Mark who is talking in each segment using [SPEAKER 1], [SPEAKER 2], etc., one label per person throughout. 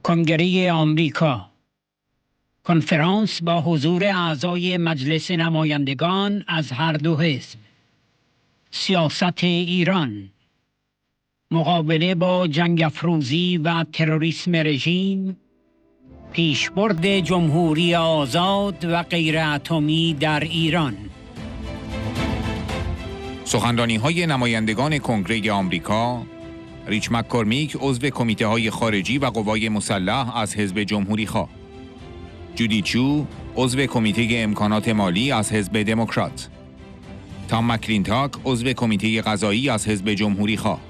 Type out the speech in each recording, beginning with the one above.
[SPEAKER 1] کنگره آمریکا، کنفرانس با حضور اعضای مجلس نمایندگان از هر دو حزب، سیاست ایران، مقابله با جنگ افروزی و تروریسم رژیم، پیشبرد جمهوری آزاد و غیراتمی در ایران.
[SPEAKER 2] سخنرانی‌های نمایندگان کنگره آمریکا، کورمیک عضو کمیته‌های خارجی و قوای مسلح از حزب جمهوری خواه، جودی عضو کمیته امکانات مالی از حزب دموکرات، کلینتاک عضو کمیته قضایی از حزب جمهوری خواه،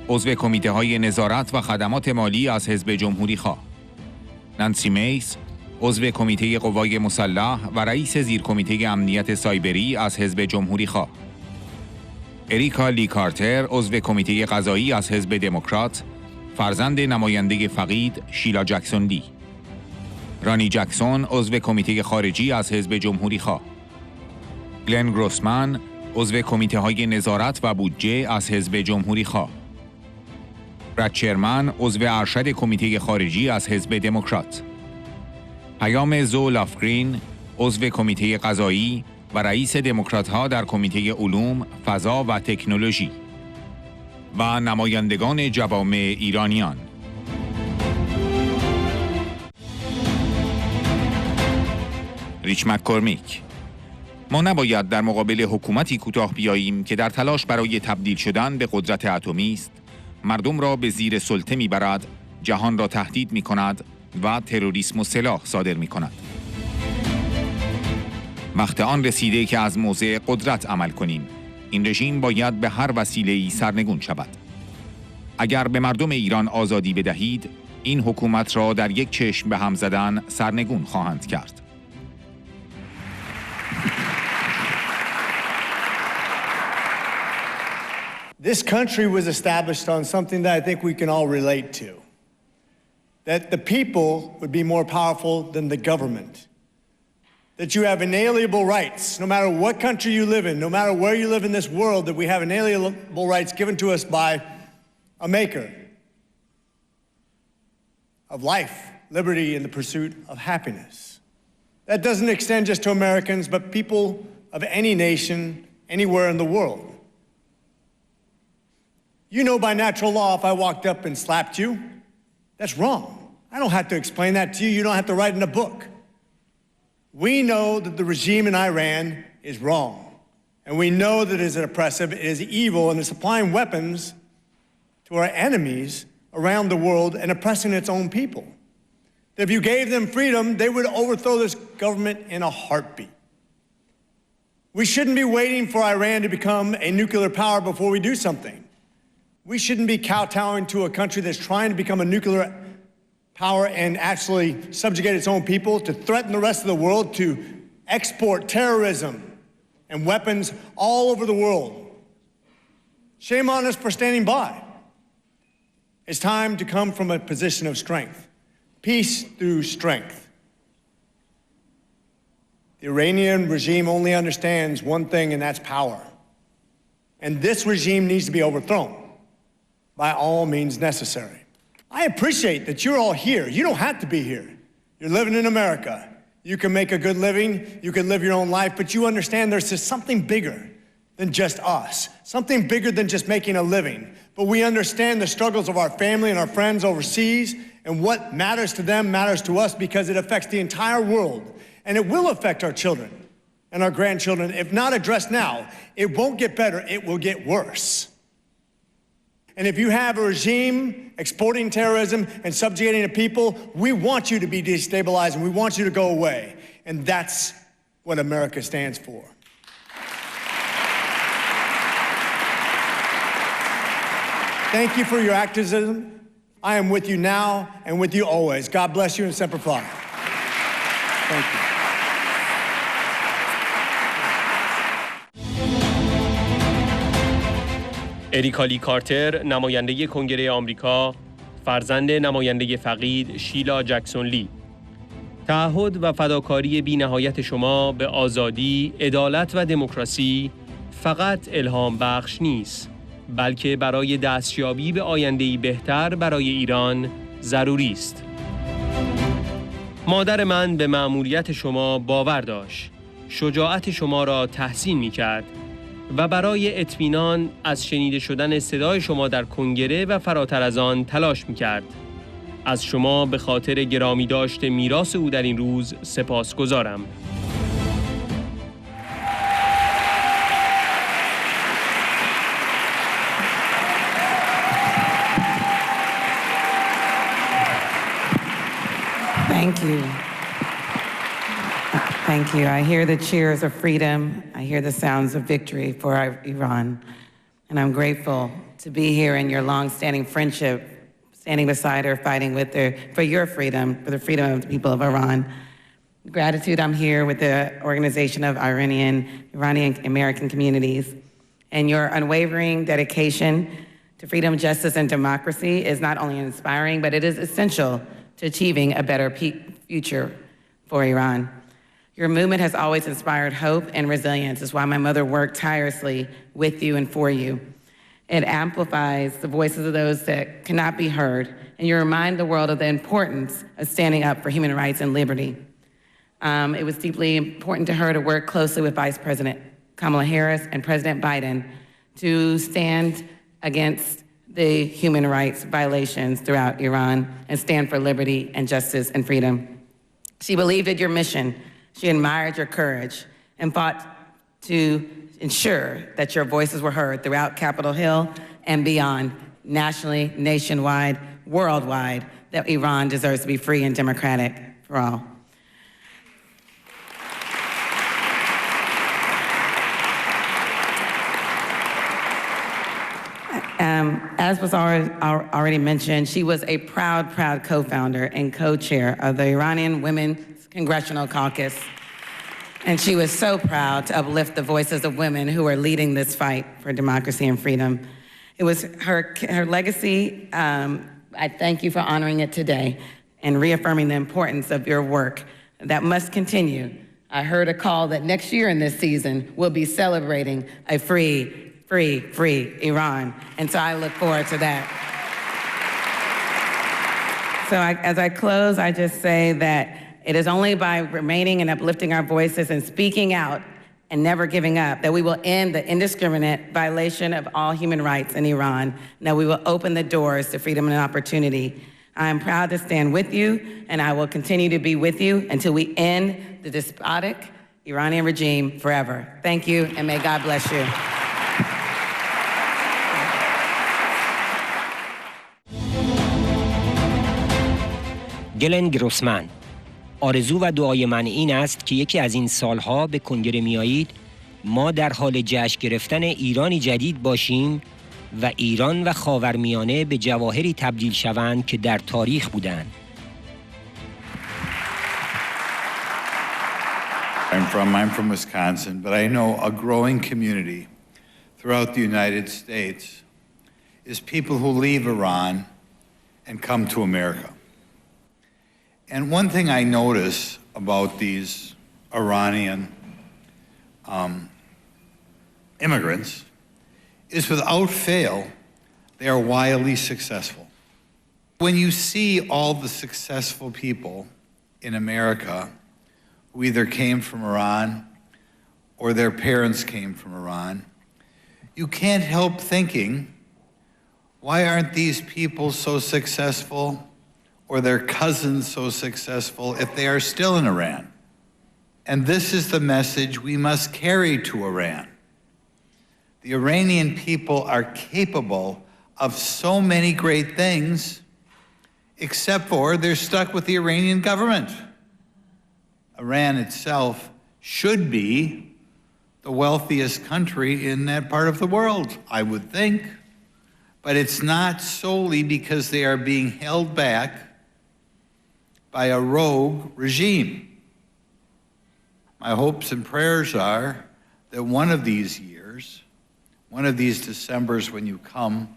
[SPEAKER 2] عضو کمیته‌های نظارت و خدمات مالی از حزب جمهوری خواه، عضو کمیته قوای مسلح و رئیس زیر کمیته امنیت سایبری از حزب جمهوری خواه، کارتر عضو کمیته قضایی از حزب دموکرات، فرزند نماینده فقید شیلا جکسون لی، رانی جکسون عضو کمیته خارجی از حزب جمهوری خواه، گروسمن عضو کمیته های نظارت و بودجه از حزب جمهوری خواه، چرمن عضو ارشد کمیته خارجی از حزب دموکرات، پیام زولافگرین عضو کمیته قضایی و رئیس دموکرات ها در کمیته علوم، فضا و تکنولوژی و نمایندگان جوامع ایرانیان. کورمیک: ما نباید در مقابل حکومتی کوتاه بیاییم که در تلاش برای تبدیل شدن به قدرت اتمی است، مردم را به زیر سلطه میبرد، جهان را تهدید میکند و تروریسم و سلاح صادر میکند. وقت آن رسیده که از موضع قدرت عمل کنیم. این رژیم باید به هر وسیله‌ای سرنگون شود. اگر به مردم ایران آزادی بدهید، این حکومت را در یک چشم به هم زدن سرنگون خواهند کرد.
[SPEAKER 3] This country was established on something that I think we can all relate to. That the people would be more powerful than the government. That you have inalienable rights, no matter what country you live in, no matter where you live in this world, that we have inalienable rights given to us by a maker of life, liberty, and the pursuit of happiness. That doesn't extend just to Americans, but people of any nation, anywhere in the world. You know by natural law, if I walked up and slapped you, that's wrong. I don't have to explain that to you. You don't have to write in a book. We know that the regime in Iran is wrong. And we know that it is oppressive, it is evil, and it's supplying weapons to our enemies around the world and oppressing its own people. That if you gave them freedom, they would overthrow this government in a heartbeat. We shouldn't be waiting for Iran to become a nuclear power before we do something. We shouldn't be kowtowing to a country that's trying to become a nuclear power and actually subjugate its own people, to threaten the rest of the world, to export terrorism and weapons all over the world. Shame on us for standing by. It's time to come from a position of strength. Peace through strength. The Iranian regime only understands one thing, and that's power. And this regime needs to be overthrown by all means necessary. I appreciate that you're all here. You don't have to be here. You're living in America. You can make a good living. You can live your own life, but you understand there's just something bigger than just us, something bigger than just making a living. But we understand the struggles of our family and our friends overseas, and what matters to them matters to us because it affects the entire world, and it will affect our children and our grandchildren. If not addressed now, it won't get better, it will get worse. And if you have a regime exporting terrorism and subjugating the people, we want you to be destabilized and we want you to go away. And that's what America stands for. Thank you for your activism. I am with you now and with you always. God bless you and Semper Fi. Thank you.
[SPEAKER 4] کارتر نماینده کنگره آمریکا، فرزند نماینده فقید شیلا جکسون لی: تعهد و فداکاری بی‌نهایت شما به آزادی، عدالت و دموکراسی فقط الهام بخش نیست، بلکه برای دستیابی به آینده‌ای بهتر برای ایران ضروری است. مادر من به مأموریت شما باور داشت، شجاعت شما را تحسین می‌کرد و برای اطمینان از شنیده شدن صدای شما در کنگره و فراتر از آن تلاش می‌کرد. از شما به خاطر گرامی داشته میراث او در این روز سپاسگزارم.
[SPEAKER 5] Thank you. Thank you. I hear the cheers of freedom. I hear the sounds of victory for Iran. And I'm grateful to be here in your long-standing friendship, standing beside her, fighting with her for your freedom, for the freedom of the people of Iran. Gratitude, I'm here with the Organization of Iranian American Communities. And your unwavering dedication to freedom, justice, and democracy is not only inspiring, but it is essential to achieving a better future for Iran. Your movement has always inspired hope and resilience. It's why my mother worked tirelessly with you and for you. It amplifies the voices of those that cannot be heard, and you remind the world of the importance of standing up for human rights and liberty. It was deeply important to her to work closely with Vice President Kamala Harris and President Biden to stand against the human rights violations throughout Iran and stand for liberty and justice and freedom. She believed in your mission. She admired your courage and fought to ensure that your voices were heard throughout Capitol Hill and beyond, nationally, nationwide, worldwide, that Iran deserves to be free and democratic for all. As was already mentioned, she was a proud co-founder and co-chair of the Iranian Women's Congressional Caucus. And she was so proud to uplift the voices of women who are leading this fight for democracy and freedom. It was her legacy. I thank you for honoring it today and reaffirming the importance of your work that must continue. I heard a call that next year in this season, we'll be celebrating a free Iran. And so I look forward to that. So as I close, I just say that it is only by remaining and uplifting our voices and speaking out and never giving up that we will end the indiscriminate violation of all human rights in Iran, and that we will open the doors to freedom and opportunity. I am proud to stand with you, and I will continue to be with you until we end the despotic Iranian regime forever. Thank you, and may God bless you.
[SPEAKER 6] گلن گروسمن: آرزو و دعای من این است که یکی از این سالها به کنگره میایید ما در حال جشن گرفتن ایرانی جدید باشیم و ایران و خاورمیانه به جواهری تبدیل شوند که در تاریخ بودند.
[SPEAKER 7] I'm from Wisconsin, but I know a growing community throughout the United States is people who leave Iran and come to America. And one thing I notice about these Iranian immigrants is without fail, they are wildly successful. When you see all the successful people in America who either came from Iran or their parents came from Iran, you can't help thinking, why aren't these people so successful or their cousins so successful if they are still in Iran? And this is the message we must carry to Iran. The Iranian people are capable of so many great things, except for they're stuck with the Iranian government. Iran itself should be the wealthiest country in that part of the world, I would think. But it's not solely because they are being held back by a rogue regime. My hopes and prayers are that one of these years, one of these Decembers when you come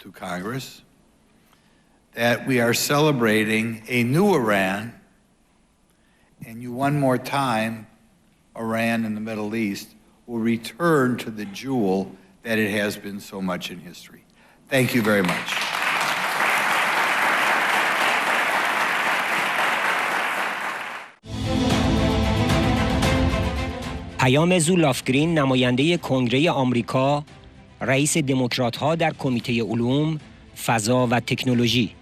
[SPEAKER 7] to Congress, that we are celebrating a new Iran, and you one more time, Iran in the Middle East, will return to the jewel that it has been so much in history. Thank you very much.
[SPEAKER 6] پیام زولافگرین، نماینده کنگره آمریکا، رئیس دموکرات ها در کمیته علوم، فضا و تکنولوژی.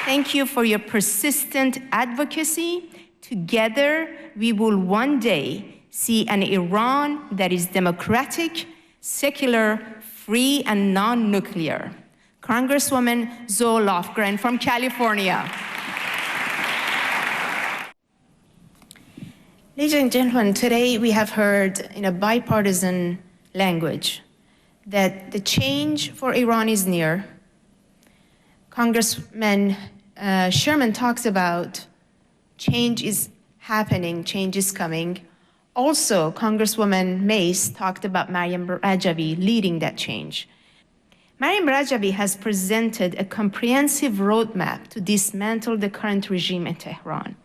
[SPEAKER 8] Thank you for your persistent advocacy. Together, we will one day see an Iran that is democratic, secular, free, and non-nuclear. Congresswoman Zoe Lofgren from California. Ladies and gentlemen, today we have heard in a bipartisan language that the change for Iran is near. Congressman Sherman talks about change is happening, change is coming. Also, Congresswoman Mace talked about Maryam Rajabi leading that change. Maryam Rajabi has presented a comprehensive roadmap to dismantle the current regime in Tehran.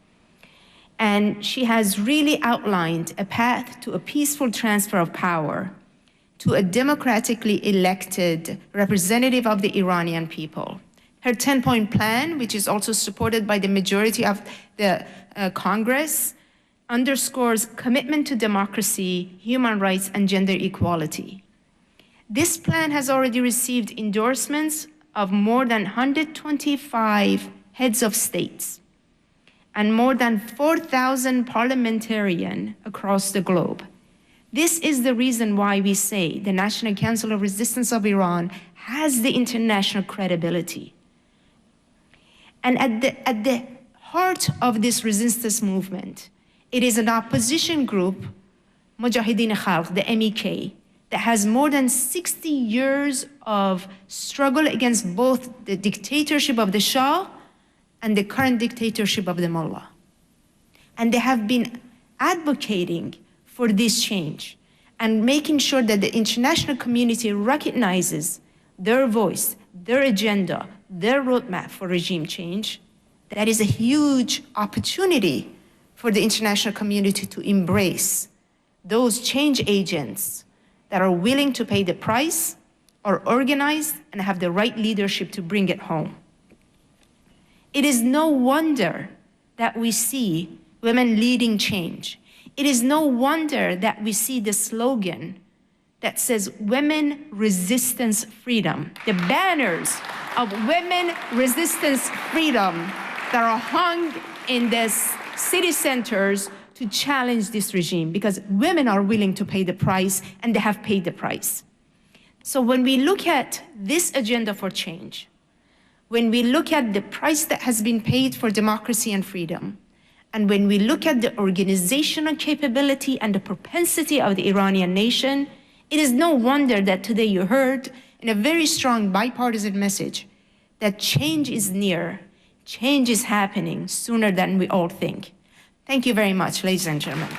[SPEAKER 8] And she has really outlined a path to a peaceful transfer of power to a democratically elected representative of the Iranian people. Her 10-point plan, which is also supported by the majority of the Congress, underscores commitment to democracy, human rights, and gender equality. This plan has already received endorsements of more than 125 heads of states and more than 4,000 parliamentarians across the globe. This is the reason why we say the National Council of Resistance of Iran has the international credibility. And at the heart of this resistance movement, it is an opposition group, Mujahideen Khalq, the MEK, that has more than 60 years of struggle against both the dictatorship of the Shah and the current dictatorship of the Mullah. And they have been advocating for this change and making sure that the international community recognizes their voice, their agenda, their roadmap for regime change. That is a huge opportunity for the international community to embrace those change agents that are willing to pay the price, are organized, and have the right leadership to bring it home. It is no wonder that we see women leading change. It is no wonder that we see the slogan that says women resistance freedom, the banners of women resistance freedom that are hung in the city centers to challenge this regime, because women are willing to pay the price and they have paid the price. So when we look at this agenda for change, when we look at the price that has been paid for democracy and freedom, and when we look at the organizational capability and the propensity of the Iranian nation, it is no wonder that today you heard in a very strong bipartisan message that change is near, change is happening sooner than we all think. Thank you very much, ladies and gentlemen.